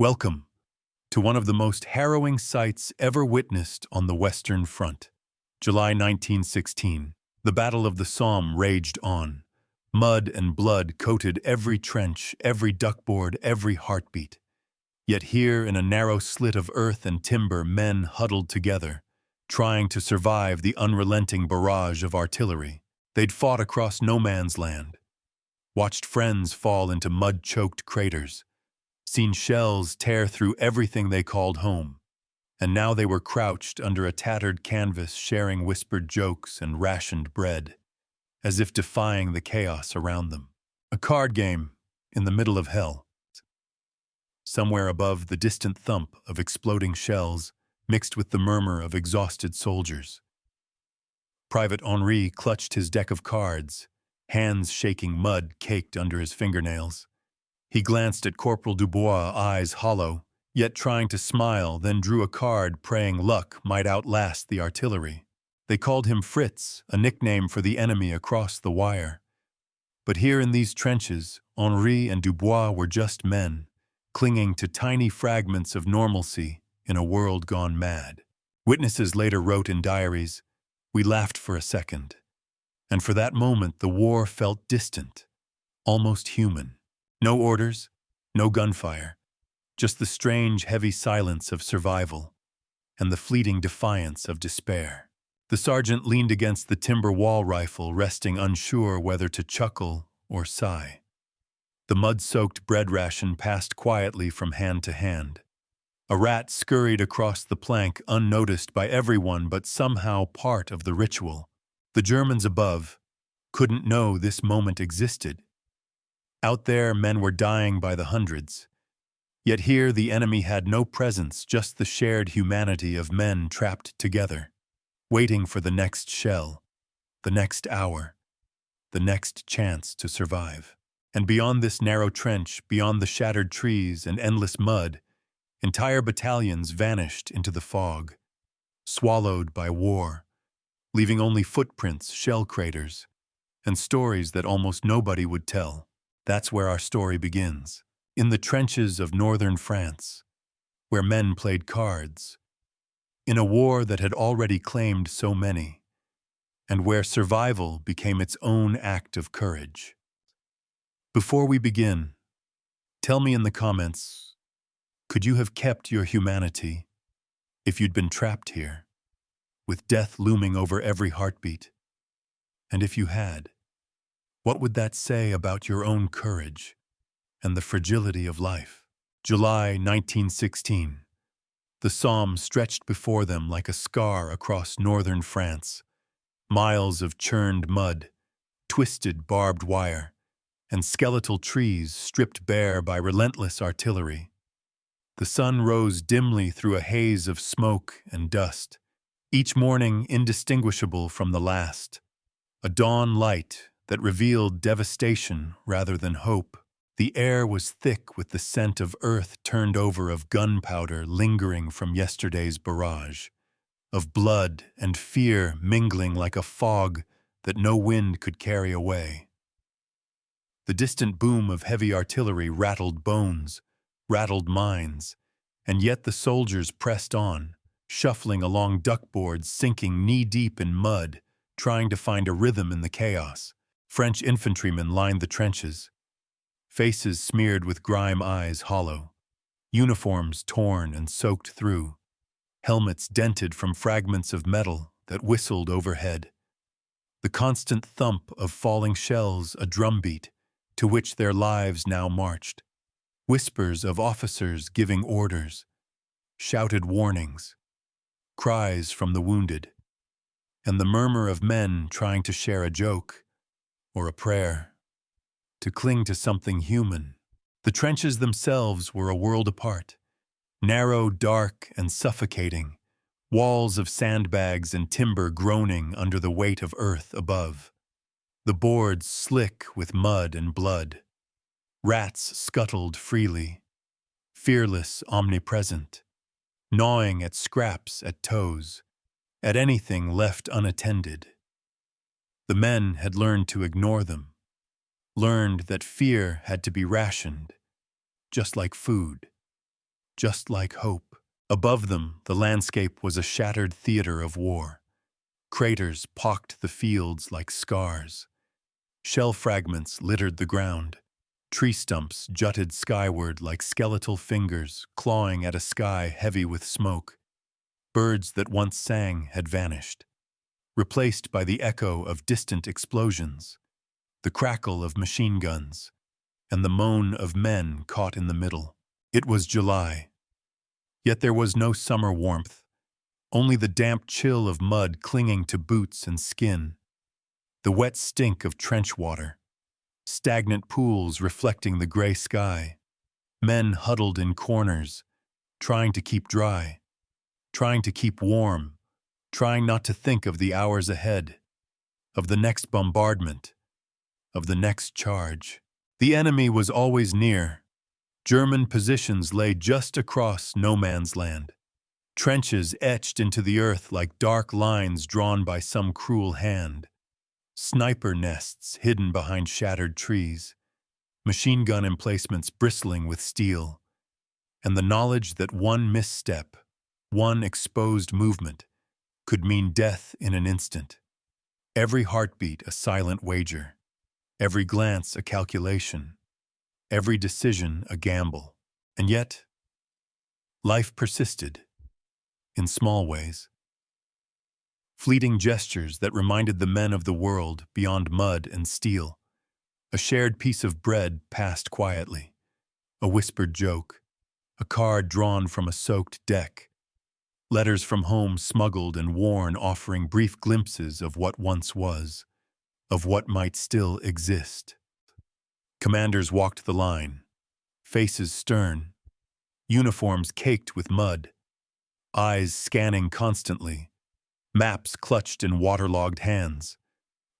Welcome to one of the most harrowing sights ever witnessed on the Western Front. July 1916, the Battle of the Somme raged on. Mud and blood coated every trench, every duckboard, every heartbeat. Yet here, in a narrow slit of earth and timber, men huddled together, trying to survive the unrelenting barrage of artillery. They'd fought across no man's land, watched friends fall into mud-choked craters, seen shells tear through everything they called home, and now they were crouched under a tattered canvas sharing whispered jokes and rationed bread, as if defying the chaos around them. A card game in the middle of hell. Somewhere above, the distant thump of exploding shells mixed with the murmur of exhausted soldiers. Private Henri clutched his deck of cards, hands shaking, mud caked under his fingernails. He glanced at Corporal Dubois, eyes hollow, yet trying to smile, then drew a card praying luck might outlast the artillery. They called him Fritz, a nickname for the enemy across the wire. But here in these trenches, Henri and Dubois were just men, clinging to tiny fragments of normalcy in a world gone mad. Witnesses later wrote in diaries, "We laughed for a second, and for that moment the war felt distant, almost human. No orders, no gunfire, just the strange, heavy silence of survival and the fleeting defiance of despair." The sergeant leaned against the timber wall rifle, resting unsure whether to chuckle or sigh. The mud-soaked bread ration passed quietly from hand to hand. A rat scurried across the plank, unnoticed by everyone but somehow part of the ritual. The Germans above couldn't know this moment existed. Out there, men were dying by the hundreds. Yet here, the enemy had no presence, just the shared humanity of men trapped together, waiting for the next shell, the next hour, the next chance to survive. And beyond this narrow trench, beyond the shattered trees and endless mud, entire battalions vanished into the fog, swallowed by war, leaving only footprints, shell craters, and stories that almost nobody would tell. That's where our story begins, in the trenches of northern France, where men played cards, in a war that had already claimed so many, and where survival became its own act of courage. Before we begin, tell me in the comments, could you have kept your humanity if you'd been trapped here, with death looming over every heartbeat? And if you had, what would that say about your own courage and the fragility of life? July 1916. The Somme stretched before them like a scar across northern France. Miles of churned mud, twisted barbed wire, and skeletal trees stripped bare by relentless artillery. The sun rose dimly through a haze of smoke and dust, each morning indistinguishable from the last. A dawn light that revealed devastation rather than hope. The air was thick with the scent of earth turned over, of gunpowder lingering from yesterday's barrage, of blood and fear mingling like a fog that no wind could carry away. The distant boom of heavy artillery rattled bones, rattled minds, and yet the soldiers pressed on, shuffling along duckboards, sinking knee-deep in mud, trying to find a rhythm in the chaos. French infantrymen lined the trenches, faces smeared with grime, eyes hollow, uniforms torn and soaked through, helmets dented from fragments of metal that whistled overhead. The constant thump of falling shells, a drumbeat to which their lives now marched. Whispers of officers giving orders, shouted warnings, cries from the wounded, and the murmur of men trying to share a joke or a prayer, to cling to something human. The trenches themselves were a world apart, narrow, dark, and suffocating, walls of sandbags and timber groaning under the weight of earth above. The boards slick with mud and blood. Rats scuttled freely, fearless, omnipresent, gnawing at scraps, at toes, at anything left unattended. The men had learned to ignore them, learned that fear had to be rationed, just like food. just like hope. Above them, the landscape was a shattered theater of war. Craters pocked the fields like scars. Shell fragments littered the ground. Tree stumps jutted skyward like skeletal fingers clawing at a sky heavy with smoke. Birds that once sang had vanished, replaced by the echo of distant explosions, the crackle of machine guns, and the moan of men caught in the middle. It was July. Yet there was no summer warmth, only the damp chill of mud clinging to boots and skin, the wet stink of trench water, stagnant pools reflecting the gray sky, men huddled in corners, trying to keep dry, trying to keep warm, trying not to think of the hours ahead, of the next bombardment, of the next charge. The enemy was always near. German positions lay just across no man's land. Trenches etched into the earth like dark lines drawn by some cruel hand. Sniper nests hidden behind shattered trees. Machine gun emplacements bristling with steel. And the knowledge that one misstep, one exposed movement, could mean death in an instant. Every heartbeat a silent wager. Every glance a calculation. Every decision a gamble. And yet, life persisted. In small ways. Fleeting gestures that reminded the men of the world beyond mud and steel. A shared piece of bread passed quietly. A whispered joke. A card drawn from a soaked deck. Letters from home smuggled and worn offering brief glimpses of what once was, of what might still exist. Commanders walked the line, faces stern, uniforms caked with mud, eyes scanning constantly, maps clutched in waterlogged hands,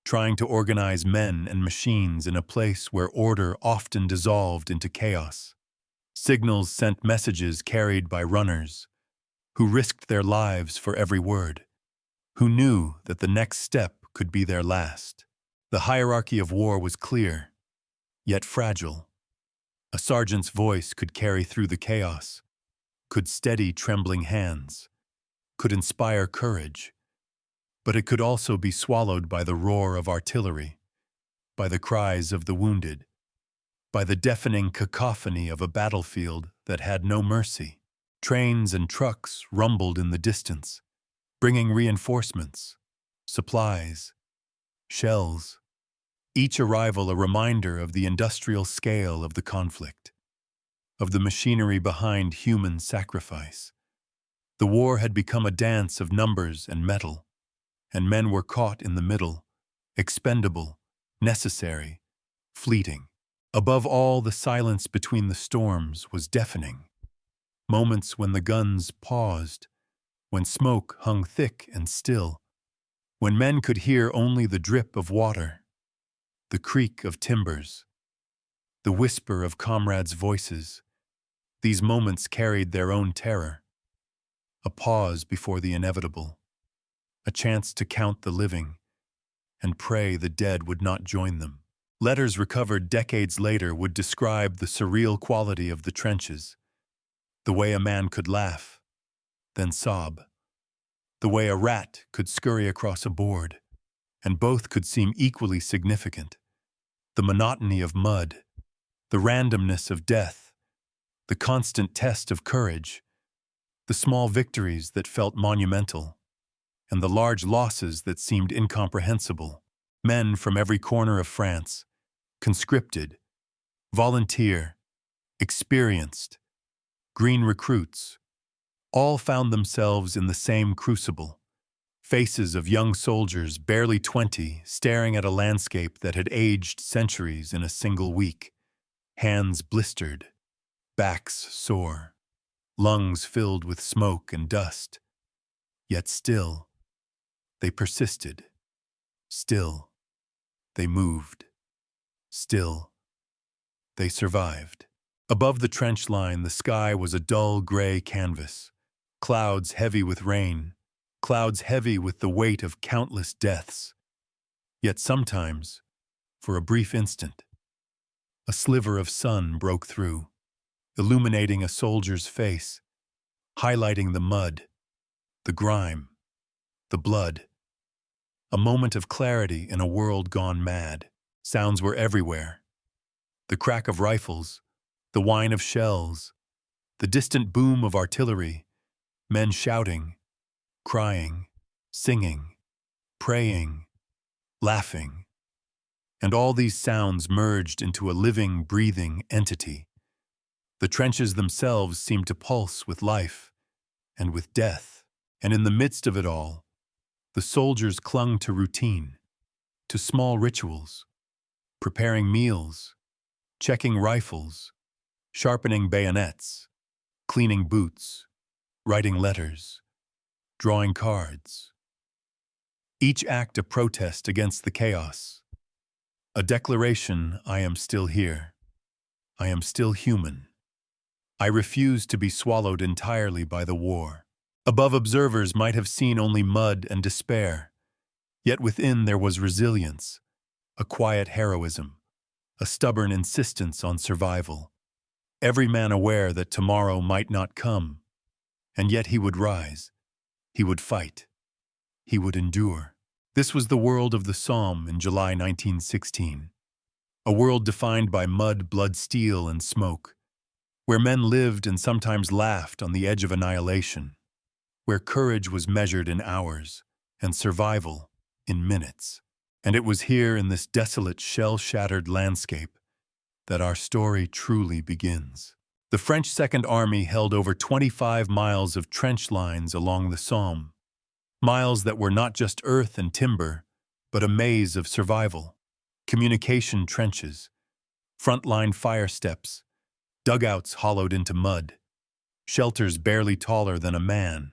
trying to organize men and machines in a place where order often dissolved into chaos. Signals sent messages carried by runners, who risked their lives for every word, who knew that the next step could be their last. The hierarchy of war was clear, yet fragile. A sergeant's voice could carry through the chaos, could steady trembling hands, could inspire courage, but it could also be swallowed by the roar of artillery, by the cries of the wounded, by the deafening cacophony of a battlefield that had no mercy. Trains and trucks rumbled in the distance, bringing reinforcements, supplies, shells, each arrival a reminder of the industrial scale of the conflict, of the machinery behind human sacrifice. The war had become a dance of numbers and metal, and men were caught in the middle, expendable, necessary, fleeting. Above all, the silence between the storms was deafening. Moments when the guns paused, when smoke hung thick and still, when men could hear only the drip of water, the creak of timbers, the whisper of comrades' voices. These moments carried their own terror. A pause before the inevitable, a chance to count the living and pray the dead would not join them. Letters recovered decades later would describe the surreal quality of the trenches, the way a man could laugh, then sob, the way a rat could scurry across a board, and both could seem equally significant. The monotony of mud, the randomness of death, the constant test of courage, the small victories that felt monumental, and the large losses that seemed incomprehensible. Men from every corner of France, conscripted, volunteer, experienced, green recruits, all found themselves in the same crucible. Faces of young soldiers, barely 20, staring at a landscape that had aged centuries in a single week. Hands blistered, backs sore, lungs filled with smoke and dust. Yet still, they persisted. Still, they moved. Still, they survived. Above the trench line, the sky was a dull gray canvas. Clouds heavy with rain. Clouds heavy with the weight of countless deaths. Yet sometimes, for a brief instant, a sliver of sun broke through, illuminating a soldier's face, highlighting the mud, the grime, the blood. A moment of clarity in a world gone mad. Sounds were everywhere. The crack of rifles, the whine of shells, the distant boom of artillery, men shouting, crying, singing, praying, laughing. And all these sounds merged into a living, breathing entity. The trenches themselves seemed to pulse with life and with death. And in the midst of it all, the soldiers clung to routine, to small rituals, preparing meals, checking rifles, sharpening bayonets, cleaning boots, writing letters, drawing cards. Each act a protest against the chaos, a declaration: I am still here. I am still human. I refuse to be swallowed entirely by the war. Above, observers might have seen only mud and despair, yet within there was resilience, a quiet heroism, a stubborn insistence on survival. Every man aware that tomorrow might not come, and yet he would rise, he would fight, he would endure. This was the world of the Somme in July 1916, a world defined by mud, blood, steel, and smoke, where men lived and sometimes laughed on the edge of annihilation, where courage was measured in hours and survival in minutes. And it was here in this desolate, shell-shattered landscape that our story truly begins. The French Second Army held over 25 miles of trench lines along the Somme, miles that were not just earth and timber, but a maze of survival. Communication trenches, frontline fire steps, dugouts hollowed into mud, shelters barely taller than a man,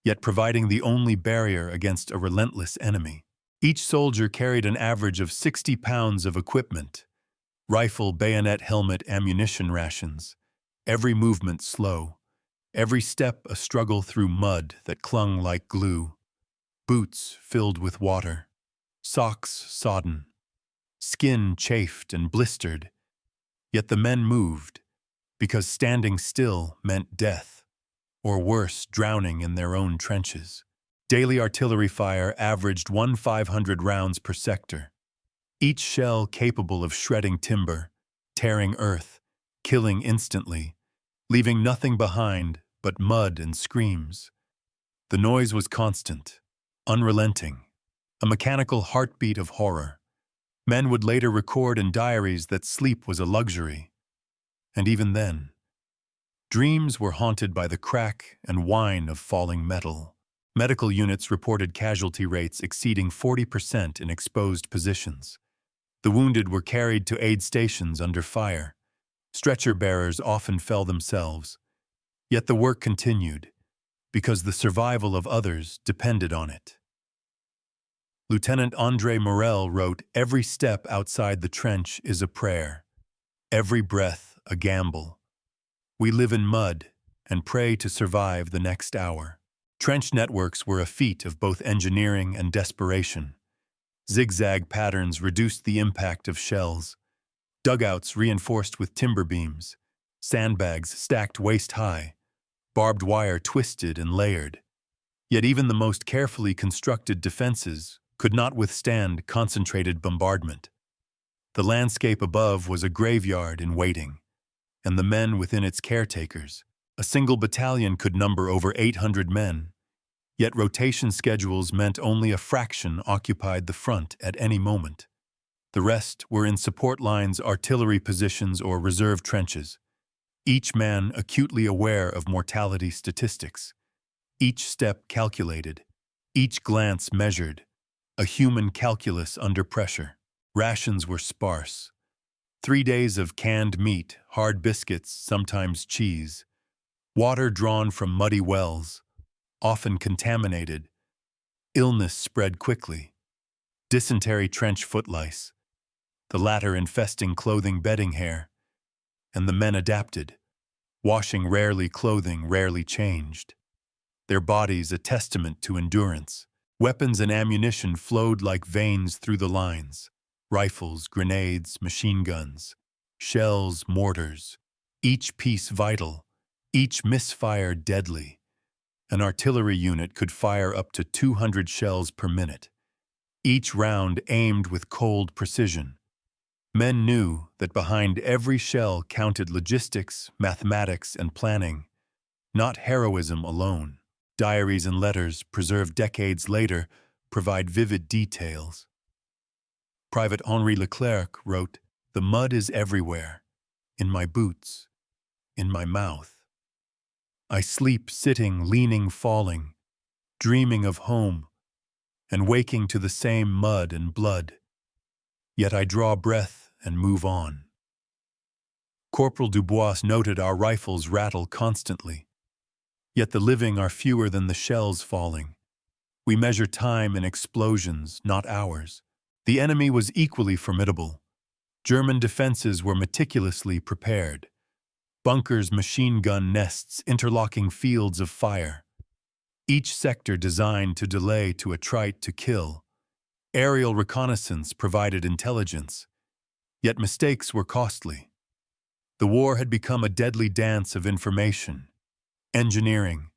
yet providing the only barrier against a relentless enemy. Each soldier carried an average of 60 pounds of equipment: rifle, bayonet, helmet, ammunition rations. Every movement slow, every step a struggle through mud that clung like glue. Boots filled with water, socks sodden, skin chafed and blistered. Yet the men moved, because standing still meant death, or worse, drowning in their own trenches. Daily artillery fire averaged 1,500 rounds per sector, each shell capable of shredding timber, tearing earth, killing instantly, leaving nothing behind but mud and screams. The noise was constant, unrelenting, a mechanical heartbeat of horror. Men would later record in diaries that sleep was a luxury. And even then, dreams were haunted by the crack and whine of falling metal. Medical units reported casualty rates exceeding 40% in exposed positions. The wounded were carried to aid stations under fire. Stretcher bearers often fell themselves. Yet the work continued, because the survival of others depended on it. Lieutenant André Morel wrote, "Every step outside the trench is a prayer, every breath a gamble. We live in mud and pray to survive the next hour." Trench networks were a feat of both engineering and desperation. Zigzag patterns reduced the impact of shells. Dugouts reinforced with timber beams, sandbags stacked waist-high, barbed wire twisted and layered. Yet even the most carefully constructed defenses could not withstand concentrated bombardment. The landscape above was a graveyard in waiting, and the men within its caretakers. A single battalion could number over 800 men, yet rotation schedules meant only a fraction occupied the front at any moment. The rest were in support lines, artillery positions, or reserve trenches, each man acutely aware of mortality statistics, each step calculated, each glance measured, a human calculus under pressure. Rations were sparse. 3 days of canned meat, hard biscuits, sometimes cheese, water drawn from muddy wells, often contaminated. Illness spread quickly. Dysentery, trench foot lice, the latter infesting clothing, bedding, hair. And the men adapted, washing rarely, clothing rarely changed. Their bodies a testament to endurance. Weapons and ammunition flowed like veins through the lines. Rifles, grenades, machine guns, shells, mortars. each piece vital, each misfire deadly. An artillery unit could fire up to 200 shells per minute, each round aimed with cold precision. Men knew that behind every shell counted logistics, mathematics, and planning, not heroism alone. Diaries and letters, preserved decades later, provide vivid details. Private Henri Leclerc wrote, "The mud is everywhere, in my boots, in my mouth. I sleep sitting, leaning, falling, dreaming of home, and waking to the same mud and blood. Yet I draw breath and move on." Corporal Dubois noted, "Our rifles rattle constantly, yet the living are fewer than the shells falling. We measure time in explosions, not hours." The enemy was equally formidable. German defenses were meticulously prepared. Bunkers, machine gun nests, interlocking fields of fire. Each sector designed to delay, to attrite, to kill. Aerial reconnaissance provided intelligence. Yet mistakes were costly. The war had become a deadly dance of information, engineering,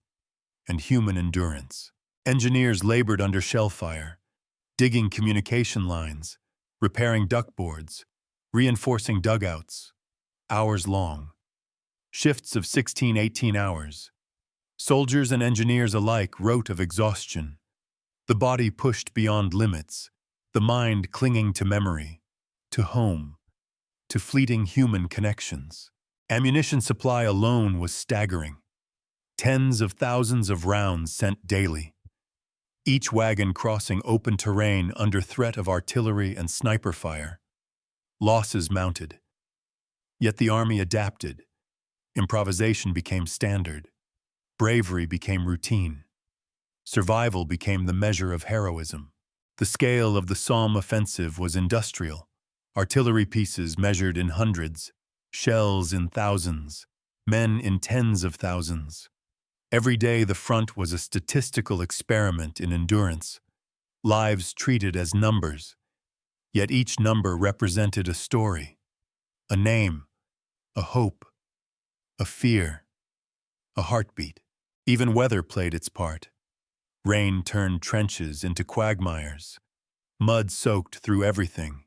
and human endurance. Engineers labored under shell fire, digging communication lines, repairing duckboards, reinforcing dugouts, hours long. Shifts of 16, 18 hours. Soldiers and engineers alike wrote of exhaustion. The body pushed beyond limits, the mind clinging to memory, to home, to fleeting human connections. Ammunition supply alone was staggering. Tens of thousands of rounds sent daily. Each wagon crossing open terrain under threat of artillery and sniper fire. Losses mounted. Yet the army adapted. Improvisation became standard. Bravery became routine. Survival became the measure of heroism. The scale of the Somme offensive was industrial. Artillery pieces measured in hundreds, shells in thousands, men in tens of thousands. Every day the front was a statistical experiment in endurance, lives treated as numbers, yet each number represented a story, a name, a hope, a fear, a heartbeat. Even weather played its part. Rain turned trenches into quagmires, mud soaked through everything,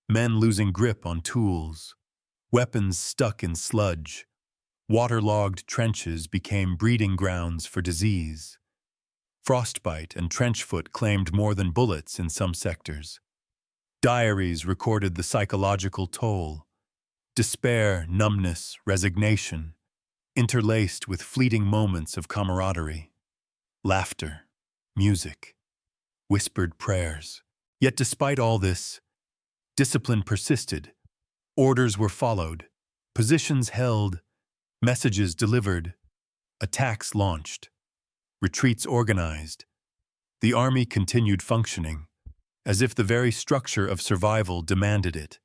men losing grip on tools, weapons stuck in sludge. Waterlogged trenches became breeding grounds for disease. Frostbite and trench foot claimed more than bullets in some sectors. Diaries recorded the psychological toll. Despair, numbness, resignation, interlaced with fleeting moments of camaraderie. Laughter, music, whispered prayers. Yet despite all this, discipline persisted. Orders were followed, positions held, messages delivered, attacks launched, retreats organized. The army continued functioning, as if the very structure of survival demanded it,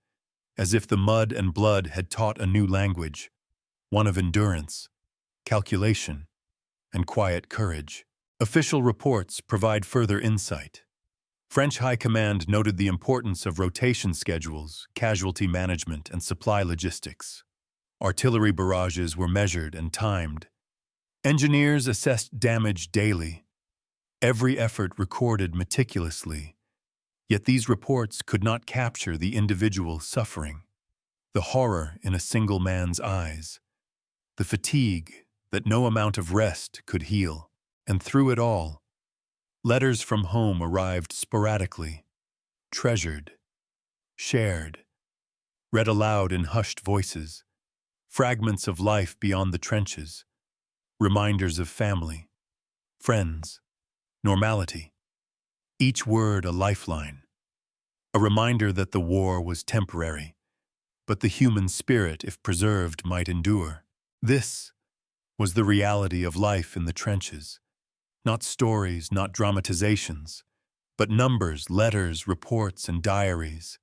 as if the mud and blood had taught a new language, one of endurance, calculation, and quiet courage. Official reports provide further insight. French High Command noted the importance of rotation schedules, casualty management, and supply logistics. Artillery barrages were measured and timed. Engineers assessed damage daily. Every effort recorded meticulously. Yet these reports could not capture the individual suffering, the horror in a single man's eyes, the fatigue that no amount of rest could heal. And through it all, letters from home arrived sporadically, treasured, shared, read aloud in hushed voices, fragments of life beyond the trenches, reminders of family, friends, normality. Each word a lifeline, a reminder that the war was temporary, but the human spirit, if preserved, might endure. This was the reality of life in the trenches. Not stories, not dramatizations, but numbers, letters, reports, and diaries.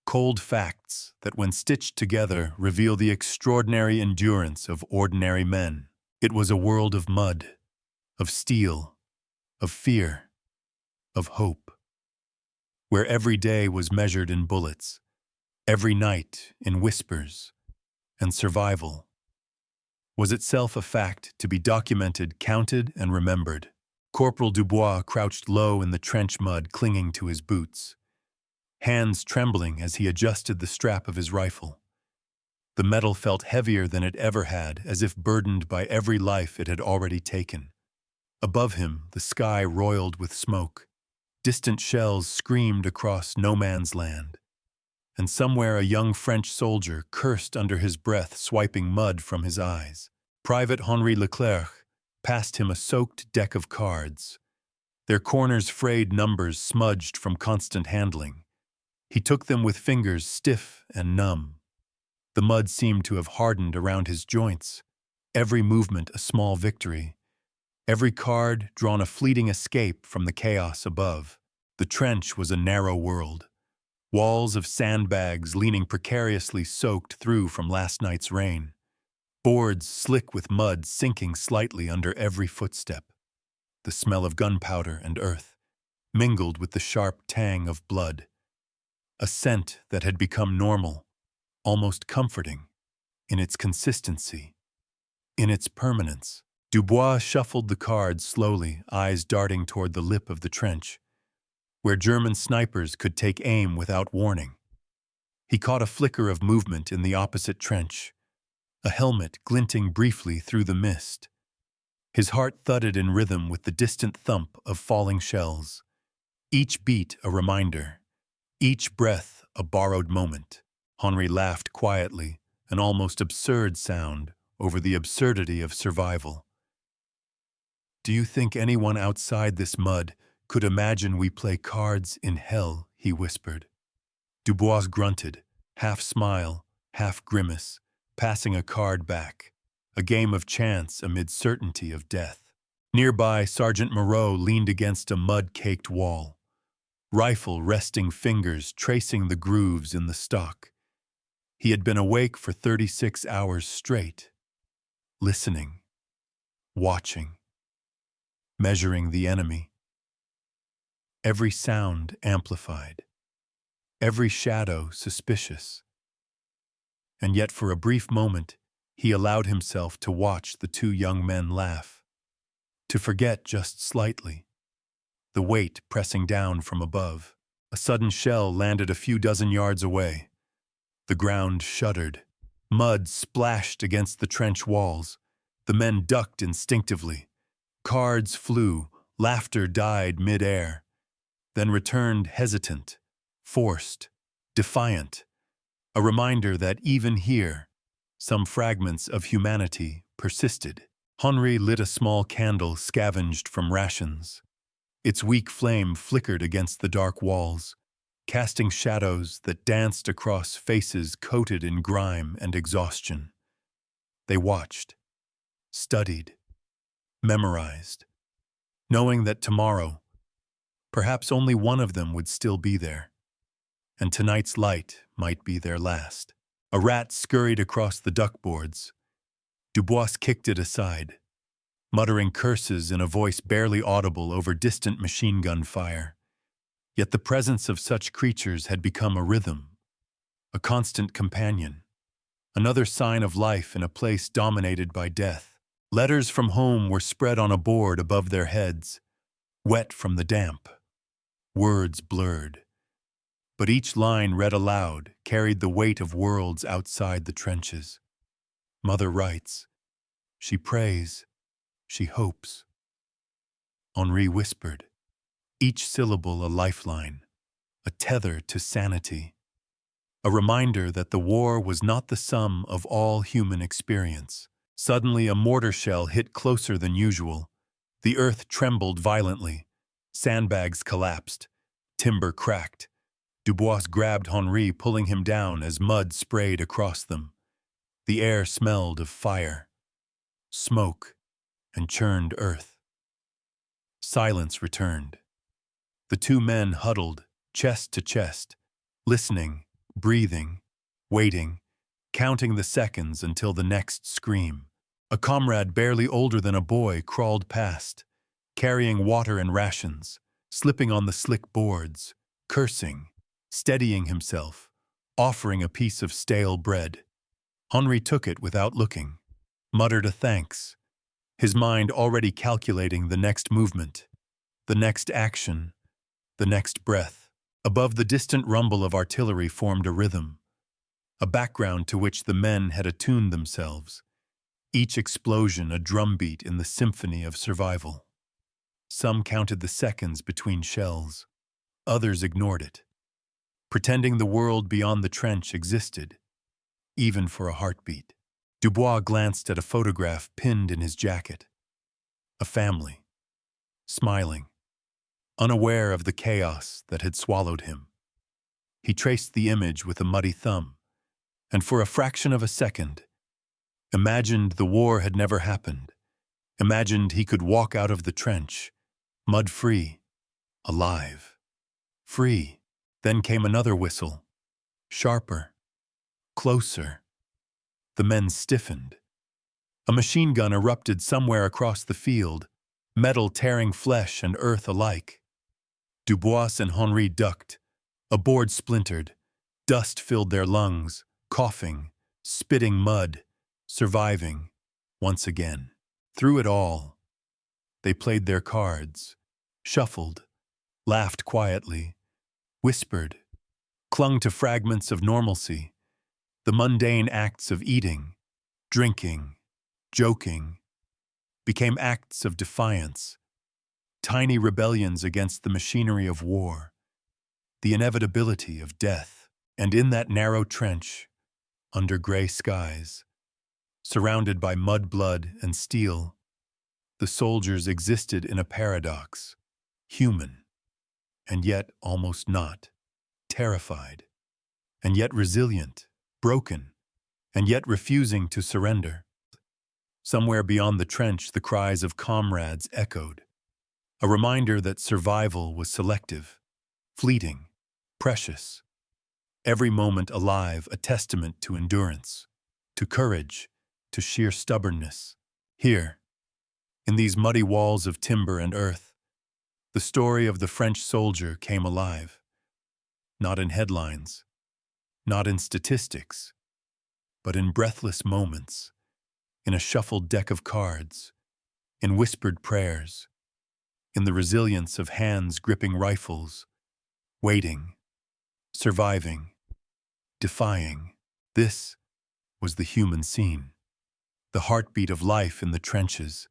Cold facts that, when stitched together, reveal the extraordinary endurance of ordinary men. It was a world of mud, of steel, of fear, of hope, where every day was measured in bullets, every night in whispers, and survival was itself a fact to be documented, counted, and remembered. Corporal Dubois crouched low in the trench mud, clinging to his boots, hands trembling as he adjusted the strap of his rifle. The metal felt heavier than it ever had, as if burdened by every life it had already taken. Above him, the sky roiled with smoke. Distant shells screamed across no man's land. And somewhere a young French soldier cursed under his breath, swiping mud from his eyes. Private Henri Leclerc passed him a soaked deck of cards, their corners frayed, numbers smudged from constant handling. He took them with fingers stiff and numb. The mud seemed to have hardened around his joints, every movement a small victory, every card drawn a fleeting escape from the chaos above. The trench was a narrow world, walls of sandbags leaning precariously, soaked through from last night's rain, boards slick with mud sinking slightly under every footstep. The smell of gunpowder and earth mingled with the sharp tang of blood, a scent that had become normal, almost comforting, in its consistency, in its permanence. Dubois shuffled the cards slowly, eyes darting toward the lip of the trench, where German snipers could take aim without warning. He caught a flicker of movement in the opposite trench, a helmet glinting briefly through the mist. His heart thudded in rhythm with the distant thump of falling shells, each beat a reminder, each breath a borrowed moment. Henri laughed quietly, an almost absurd sound over the absurdity of survival. "Do you think anyone outside this mud could imagine we play cards in hell?" he whispered. Dubois grunted, half smile, half grimace, passing a card back, a game of chance amid certainty of death. Nearby, Sergeant Moreau leaned against a mud-caked wall, rifle resting fingers tracing the grooves in the stock. He had been awake for 36 hours straight, listening, watching, measuring the enemy. Every sound amplified, every shadow suspicious. And yet for a brief moment, he allowed himself to watch the two young men laugh, to forget just slightly, the weight pressing down from above. A sudden shell landed a few dozen yards away. The ground shuddered. Mud splashed against the trench walls. The men ducked instinctively. Cards flew, laughter died mid-air, then returned hesitant, forced, defiant, a reminder that even here, some fragments of humanity persisted. Henri lit a small candle scavenged from rations. Its weak flame flickered against the dark walls, casting shadows that danced across faces coated in grime and exhaustion. They watched, studied, memorized, knowing that tomorrow, perhaps only one of them would still be there, and tonight's light might be their last. A rat scurried across the duckboards. Dubois kicked it aside, muttering curses in a voice barely audible over distant machine gun fire. Yet the presence of such creatures had become a rhythm, a constant companion, another sign of life in a place dominated by death. Letters from home were spread on a board above their heads, wet from the damp, words blurred. But each line read aloud carried the weight of worlds outside the trenches. Mother writes, she prays, she hopes. Henri whispered, each syllable a lifeline, a tether to sanity, a reminder that the war was not the sum of all human experience. Suddenly a mortar shell hit closer than usual. The earth trembled violently. Sandbags collapsed. Timber cracked. Dubois grabbed Henri, pulling him down as mud sprayed across them. The air smelled of fire, smoke, and churned earth. Silence returned. The two men huddled, chest to chest, listening, breathing, waiting, counting the seconds until the next scream. A comrade barely older than a boy crawled past, carrying water and rations, slipping on the slick boards, cursing, steadying himself, offering a piece of stale bread. Henri took it without looking. muttered a thanks, his mind already calculating the next movement, the next action, the next breath. Above the distant rumble of artillery formed a rhythm, a background to which the men had attuned themselves, each explosion a drumbeat in the symphony of survival. Some counted the seconds between shells, others ignored it, pretending the world beyond the trench existed, even for a heartbeat. Dubois glanced at a photograph pinned in his jacket. A family, smiling, unaware of the chaos that had swallowed him. He traced the image with a muddy thumb, and for a fraction of a second, imagined the war had never happened, imagined he could walk out of the trench, mud-free, alive, free. Then came another whistle, sharper, closer. The men stiffened. A machine gun erupted somewhere across the field, metal tearing flesh and earth alike. Dubois and Henri ducked. A board splintered. Dust filled their lungs, coughing, spitting mud, surviving, once again. Through it all, they played their cards, shuffled, laughed quietly, whispered, clung to fragments of normalcy, the mundane acts of eating, drinking, joking, became acts of defiance, tiny rebellions against the machinery of war, the inevitability of death. And in that narrow trench, under gray skies, surrounded by mud, blood, and steel, the soldiers existed in a paradox, human, and yet almost not, terrified, and yet resilient, broken, and yet refusing to surrender. Somewhere beyond the trench, the cries of comrades echoed, a reminder that survival was selective, fleeting, precious. Every moment alive, a testament to endurance, to courage, to sheer stubbornness. Here, in these muddy walls of timber and earth, the story of the French soldier came alive. Not in headlines, not in statistics, but in breathless moments, in a shuffled deck of cards, in whispered prayers, in the resilience of hands gripping rifles, waiting, surviving, defying. This was the human scene, the heartbeat of life in the trenches,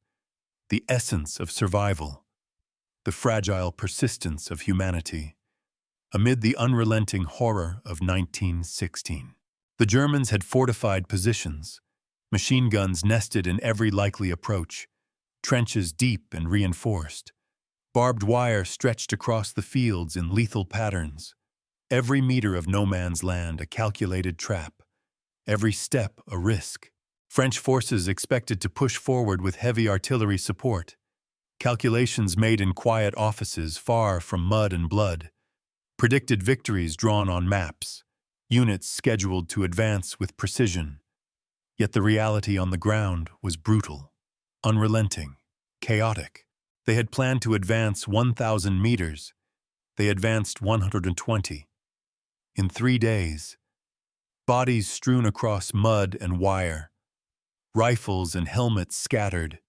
the essence of survival, the fragile persistence of humanity, amid the unrelenting horror of 1916. The Germans had fortified positions, machine guns nested in every likely approach, trenches deep and reinforced, barbed wire stretched across the fields in lethal patterns, every meter of no man's land a calculated trap, every step a risk. French forces expected to push forward with heavy artillery support, calculations made in quiet offices far from mud and blood, predicted victories drawn on maps, units scheduled to advance with precision. Yet the reality on the ground was brutal, unrelenting, chaotic. They had planned to advance 1,000 meters. They advanced 120. In 3 days, bodies strewn across mud and wire, rifles and helmets scattered,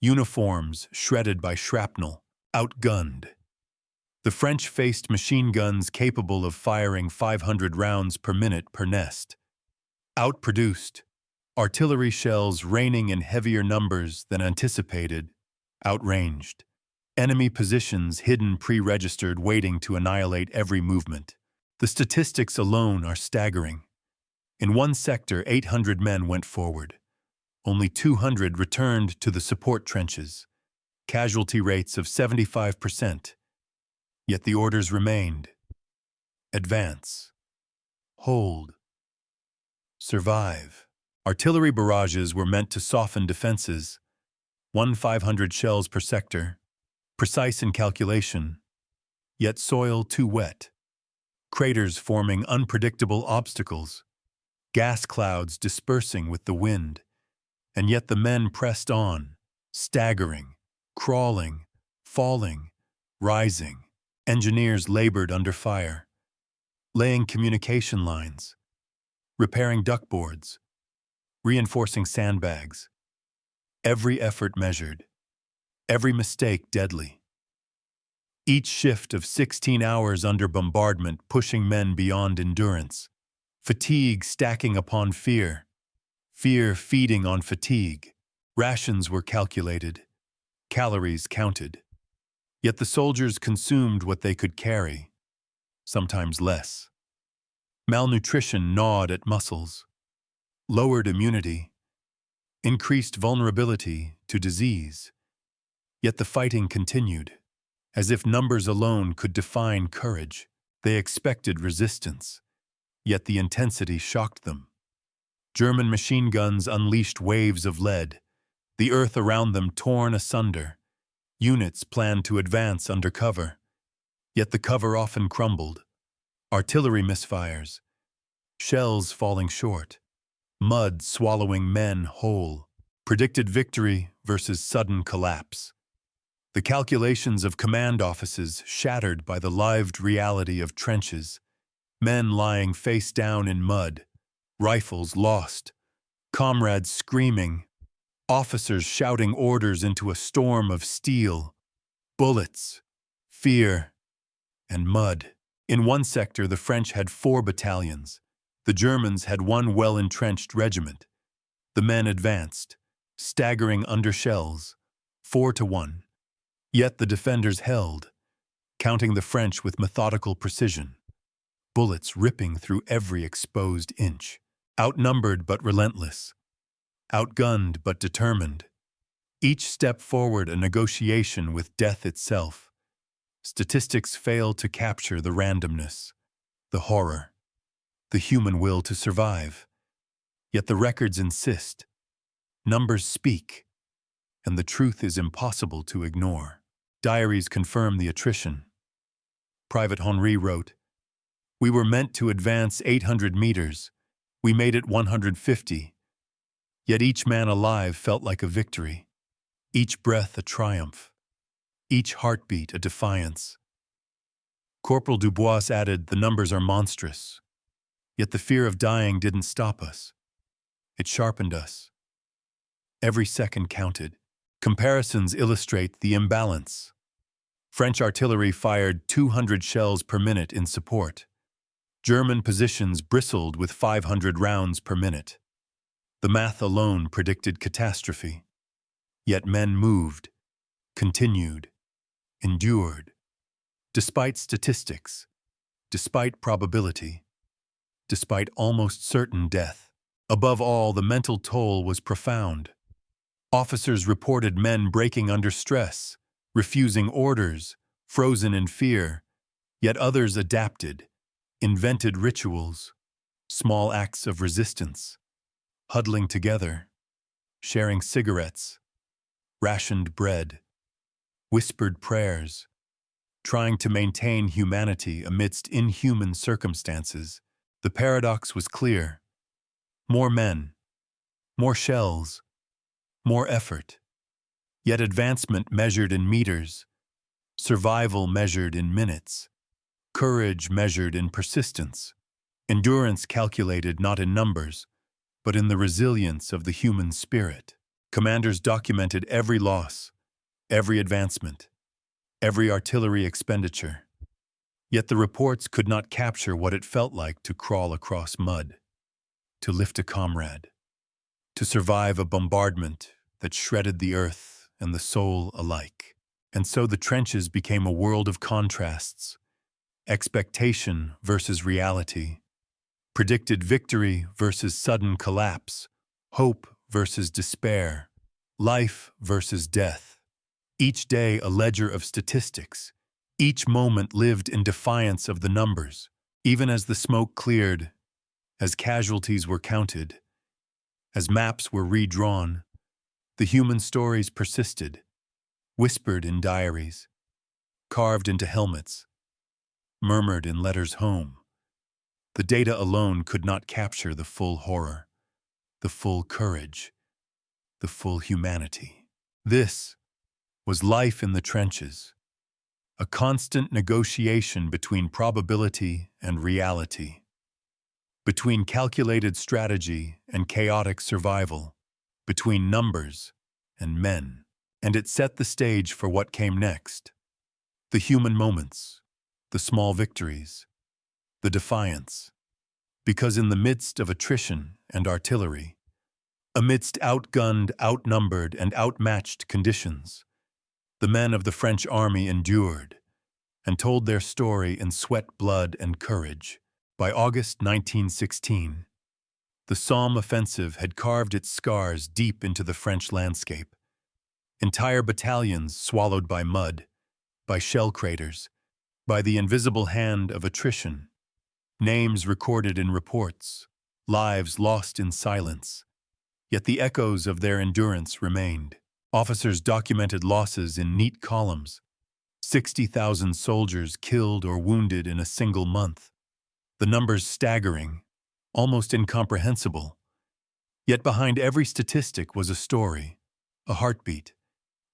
uniforms shredded by shrapnel, outgunned. The French faced machine guns capable of firing 500 rounds per minute per nest. Outproduced, artillery shells raining in heavier numbers than anticipated, outranged. Enemy positions hidden pre-registered waiting to annihilate every movement. The statistics alone are staggering. In one sector, 800 men went forward. Only 200 returned to the support trenches. Casualty rates of 75%. Yet the orders remained. Advance. Hold. Survive. Artillery barrages were meant to soften defenses. 500 shells per sector. Precise in calculation. Yet soil too wet. Craters forming unpredictable obstacles. Gas clouds dispersing with the wind. And yet the men pressed on, staggering, crawling, falling, rising. Engineers labored under fire, laying communication lines, repairing duckboards, reinforcing sandbags. every effort measured, every mistake deadly. Each shift of 16 hours under bombardment pushing men beyond endurance, fatigue stacking upon fear, fear feeding on fatigue. Rations were calculated, calories counted. Yet the soldiers consumed what they could carry, sometimes less. Malnutrition gnawed at muscles, lowered immunity, increased vulnerability to disease. Yet the fighting continued. As if numbers alone could define courage, they expected resistance, yet the intensity shocked them. German machine guns unleashed waves of lead, the earth around them torn asunder. Units planned to advance under cover, yet the cover often crumbled. Artillery misfires, shells falling short, mud swallowing men whole. Predicted victory versus sudden collapse. The calculations of command offices shattered by the lived reality of trenches, men lying face down in mud, rifles lost, comrades screaming, officers shouting orders into a storm of steel, bullets, fear, and mud. In one sector, the French had 4 battalions. The Germans had 1 well-entrenched regiment. The men advanced, staggering under shells, 4-1. Yet the defenders held, counting the French with methodical precision, bullets ripping through every exposed inch, outnumbered but relentless, outgunned but determined. Each step forward a negotiation with death itself. Statistics fail to capture the randomness, the horror, the human will to survive. Yet the records insist. Numbers speak, and the truth is impossible to ignore. Diaries confirm the attrition. Private Henri wrote, "We were meant to advance 800 meters. We made it 150. Yet each man alive felt like a victory, each breath a triumph, each heartbeat a defiance." Corporal Dubois added, "The numbers are monstrous. Yet the fear of dying didn't stop us. It sharpened us. Every second counted." Comparisons illustrate the imbalance. French artillery fired 200 shells per minute in support. German positions bristled with 500 rounds per minute. The math alone predicted catastrophe. Yet men moved, continued, endured. Despite statistics, despite probability, despite almost certain death. Above all, the mental toll was profound. Officers reported men breaking under stress, refusing orders, frozen in fear. Yet others adapted, invented rituals, small acts of resistance, huddling together, sharing cigarettes, rationed bread, whispered prayers, trying to maintain humanity amidst inhuman circumstances. The paradox was clear. More men, more shells, more effort, yet advancement measured in meters, survival measured in minutes, courage measured in persistence, endurance calculated not in numbers, but in the resilience of the human spirit. Commanders documented every loss, every advancement, every artillery expenditure. Yet the reports could not capture what it felt like to crawl across mud, to lift a comrade, to survive a bombardment that shredded the earth and the soul alike. And so the trenches became a world of contrasts, expectation versus reality, predicted victory versus sudden collapse, hope versus despair, life versus death. Each day a ledger of statistics, each moment lived in defiance of the numbers. Even as the smoke cleared, as casualties were counted, as maps were redrawn, the human stories persisted, whispered in diaries, carved into helmets, murmured in letters home. The data alone could not capture the full horror, the full courage, the full humanity. This was life in the trenches, a constant negotiation between probability and reality, between calculated strategy and chaotic survival, between numbers and men. And it set the stage for what came next. The human moments, the small victories, the defiance. Because in the midst of attrition and artillery, amidst outgunned, outnumbered, and outmatched conditions, the men of the French army endured and told their story in sweat, blood, and courage. By August 1916, the Somme offensive had carved its scars deep into the French landscape. Entire battalions swallowed by mud, by shell craters, by the invisible hand of attrition. Names recorded in reports, lives lost in silence. Yet the echoes of their endurance remained. Officers documented losses in neat columns. 60,000 soldiers killed or wounded in a single month. The numbers staggering, almost incomprehensible. Yet behind every statistic was a story, a heartbeat,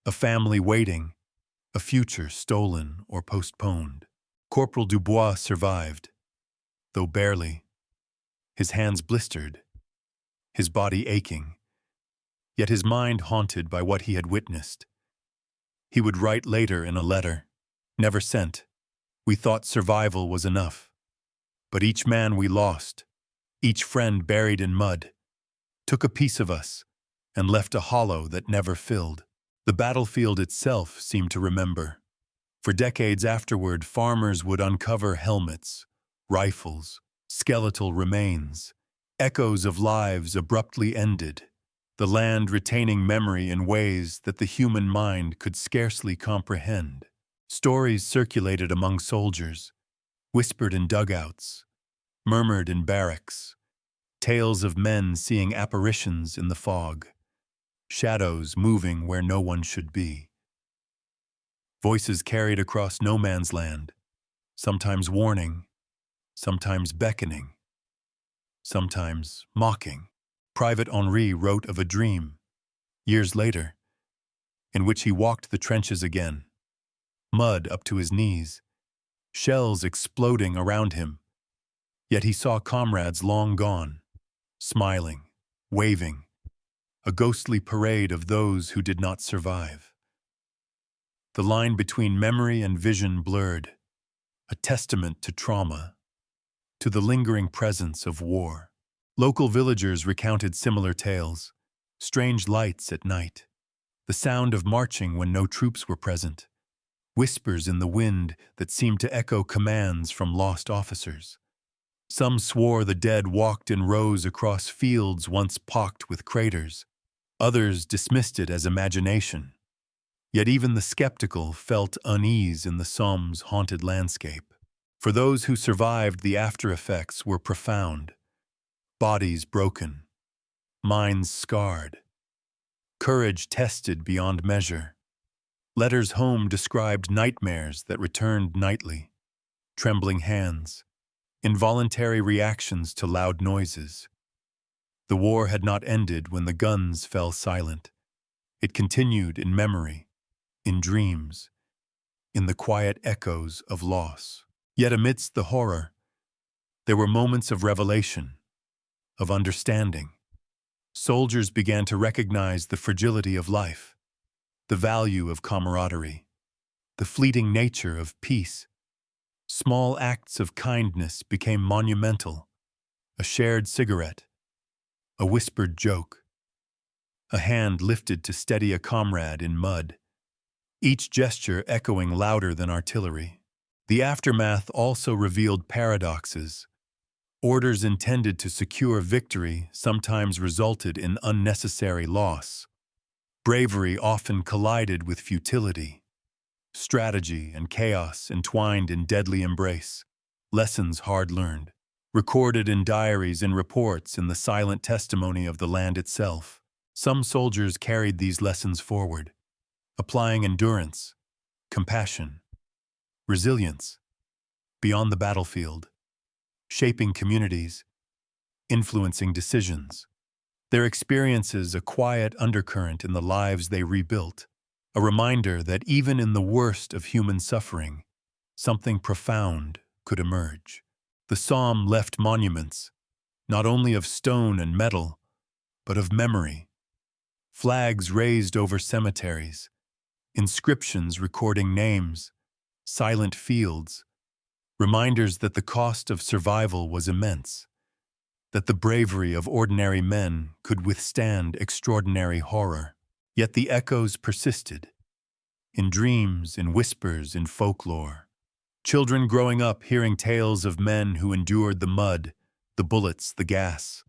a family waiting, a future stolen or postponed. Corporal Dubois survived, though barely, his hands blistered, his body aching, yet his mind haunted by what he had witnessed. He would write later in a letter, never sent, "We thought survival was enough. But each man we lost, each friend buried in mud, took a piece of us and left a hollow that never filled." The battlefield itself seemed to remember. For decades afterward, farmers would uncover helmets, rifles, skeletal remains, echoes of lives abruptly ended, the land retaining memory in ways that the human mind could scarcely comprehend. Stories circulated among soldiers, whispered in dugouts, murmured in barracks, tales of men seeing apparitions in the fog, shadows moving where no one should be. Voices carried across no man's land, sometimes warning, sometimes beckoning, sometimes mocking. Private Henri wrote of a dream, years later, in which he walked the trenches again, mud up to his knees, shells exploding around him, yet he saw comrades long gone, smiling, waving, a ghostly parade of those who did not survive. The line between memory and vision blurred, a testament to trauma, to the lingering presence of war. Local villagers recounted similar tales, strange lights at night, the sound of marching when no troops were present, whispers in the wind that seemed to echo commands from lost officers. Some swore the dead walked in rows across fields once pocked with craters. Others dismissed it as imagination. Yet even the skeptical felt unease in the Somme's haunted landscape. For those who survived, the after-effects were profound. Bodies broken, minds scarred, courage tested beyond measure. Letters home described nightmares that returned nightly, trembling hands, involuntary reactions to loud noises. The war had not ended when the guns fell silent. It continued in memory, in dreams, in the quiet echoes of loss. Yet amidst the horror, there were moments of revelation, of understanding. Soldiers began to recognize the fragility of life, the value of camaraderie, the fleeting nature of peace. Small acts of kindness became monumental, a shared cigarette, a whispered joke, a hand lifted to steady a comrade in mud, each gesture echoing louder than artillery. The aftermath also revealed paradoxes. Orders intended to secure victory sometimes resulted in unnecessary loss. Bravery often collided with futility. Strategy and chaos entwined in deadly embrace. Lessons hard learned, recorded in diaries and reports in the silent testimony of the land itself. Some soldiers carried these lessons forward, applying endurance, compassion, resilience beyond the battlefield, shaping communities, influencing decisions. Their experiences a quiet undercurrent in the lives they rebuilt, a reminder that even in the worst of human suffering, something profound could emerge. The Somme left monuments, not only of stone and metal, but of memory, Flags raised over cemeteries, inscriptions recording names, silent fields, reminders that the cost of survival was immense, that the bravery of ordinary men could withstand extraordinary horror. Yet the echoes persisted, in dreams, in whispers, in folklore. Children growing up hearing tales of men who endured the mud, the bullets, the gas.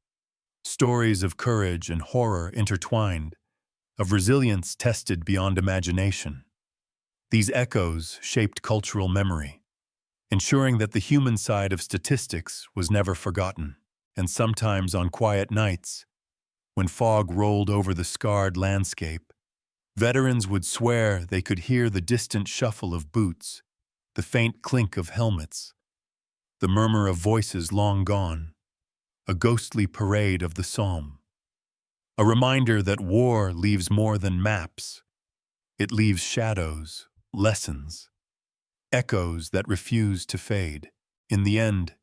Stories of courage and horror intertwined, of resilience tested beyond imagination. These echoes shaped cultural memory, ensuring that the human side of statistics was never forgotten. And sometimes on quiet nights, when fog rolled over the scarred landscape, veterans would swear they could hear the distant shuffle of boots, the faint clink of helmets, the murmur of voices long gone, a ghostly parade of the Somme. A reminder that war leaves more than maps. It leaves shadows, lessons, echoes that refuse to fade. In the end,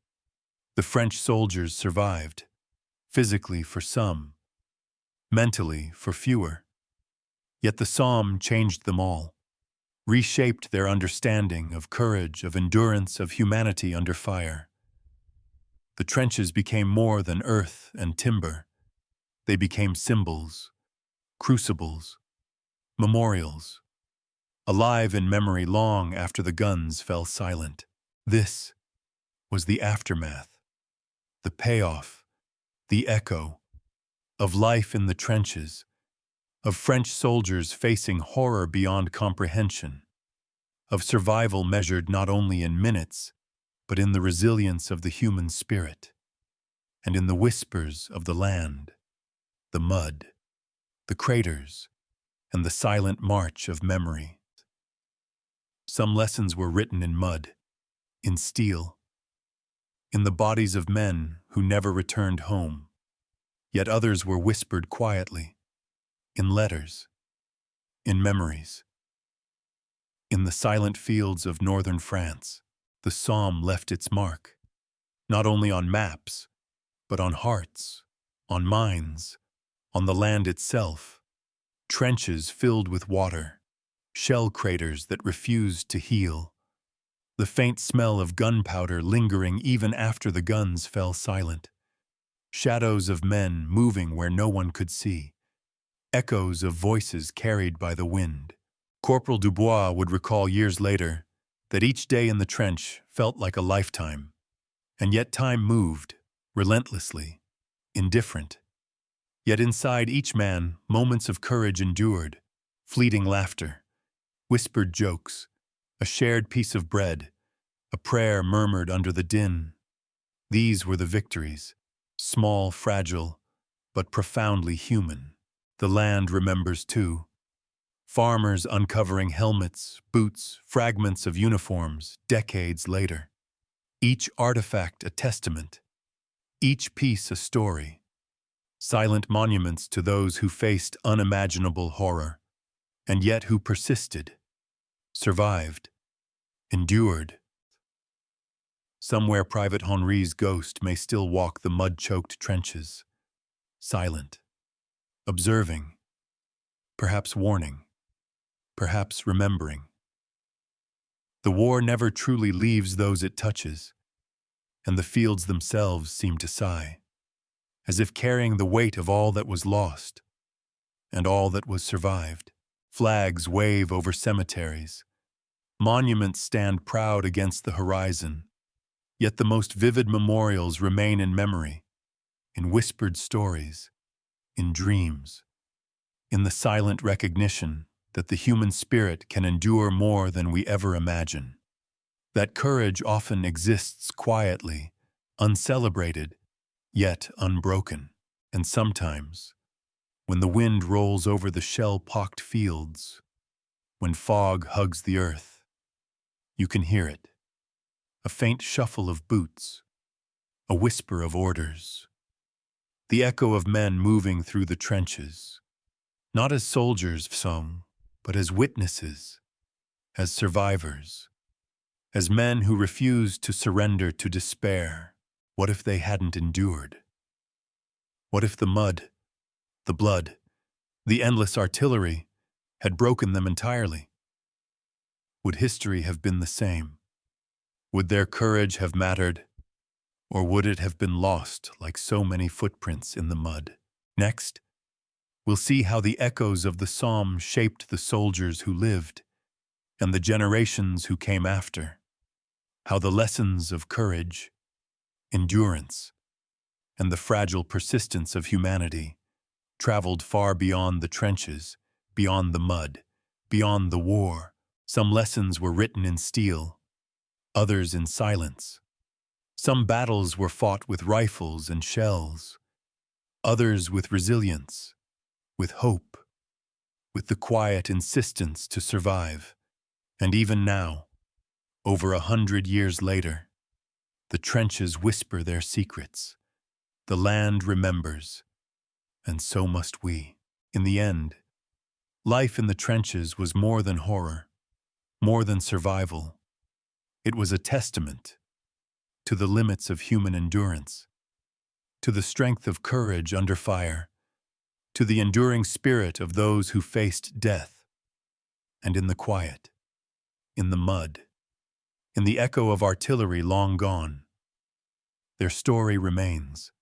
the French soldiers survived, physically for some, mentally for fewer. Yet the Somme changed them all, reshaped their understanding of courage, of endurance, of humanity under fire. The trenches became more than earth and timber. They became symbols, crucibles, memorials, alive in memory long after the guns fell silent. This was the aftermath, the payoff, the echo of life in the trenches, of French soldiers facing horror beyond comprehension, of survival measured not only in minutes, but in the resilience of the human spirit, and in the whispers of the land, the mud, the craters, and the silent march of memory. Some lessons were written in mud, in steel, in the bodies of men who never returned home, yet others were whispered quietly, in letters, in memories. In the silent fields of northern France, the Somme left its mark, not only on maps, but on hearts, on minds, on the land itself. Trenches filled with water, shell craters that refused to heal, the faint smell of gunpowder lingering even after the guns fell silent, shadows of men moving where no one could see, echoes of voices carried by the wind. Corporal Dubois would recall years later that each day in the trench felt like a lifetime, and yet time moved, relentlessly, indifferent. Yet inside each man, moments of courage endured, fleeting laughter, whispered jokes, a shared piece of bread, a prayer murmured under the din. These were the victories, small, fragile, but profoundly human. The land remembers too. Farmers uncovering helmets, boots, fragments of uniforms decades later. Each artifact a testament, each piece a story. Silent monuments to those who faced unimaginable horror, and yet who persisted, survived, endured. Somewhere Private Henri's ghost may still walk the mud-choked trenches, silent, observing, perhaps warning, perhaps remembering. The war never truly leaves those it touches, and the fields themselves seem to sigh, as if carrying the weight of all that was lost and all that was survived. Flags wave over cemeteries. Monuments stand proud against the horizon. Yet the most vivid memorials remain in memory, in whispered stories, in dreams, in the silent recognition that the human spirit can endure more than we ever imagine. That courage often exists quietly, uncelebrated, yet unbroken. And sometimes, when the wind rolls over the shell-pocked fields, when fog hugs the earth, you can hear it. A faint shuffle of boots, a whisper of orders, the echo of men moving through the trenches, not as soldiers, some, but as witnesses, as survivors, as men who refused to surrender to despair. What if they hadn't endured? What if the mud, the blood, The endless artillery had broken them entirely. Would history have been the same? Would their courage have mattered? Or would it have been lost like so many footprints in the mud? Next, we'll see how the echoes of the Somme shaped the soldiers who lived and the generations who came after. How the lessons of courage, endurance, and the fragile persistence of humanity traveled far beyond the trenches, beyond the mud, beyond the war. Some lessons were written in steel, others in silence. Some battles were fought with rifles and shells, others with resilience, with hope, with the quiet insistence to survive. And even now, over 100 years later, the trenches whisper their secrets. The land remembers, and so must we. In the end, life in the trenches was more than horror, more than survival. It was a testament to the limits of human endurance, to the strength of courage under fire, to the enduring spirit of those who faced death. And in the quiet, in the mud, in the echo of artillery long gone, their story remains.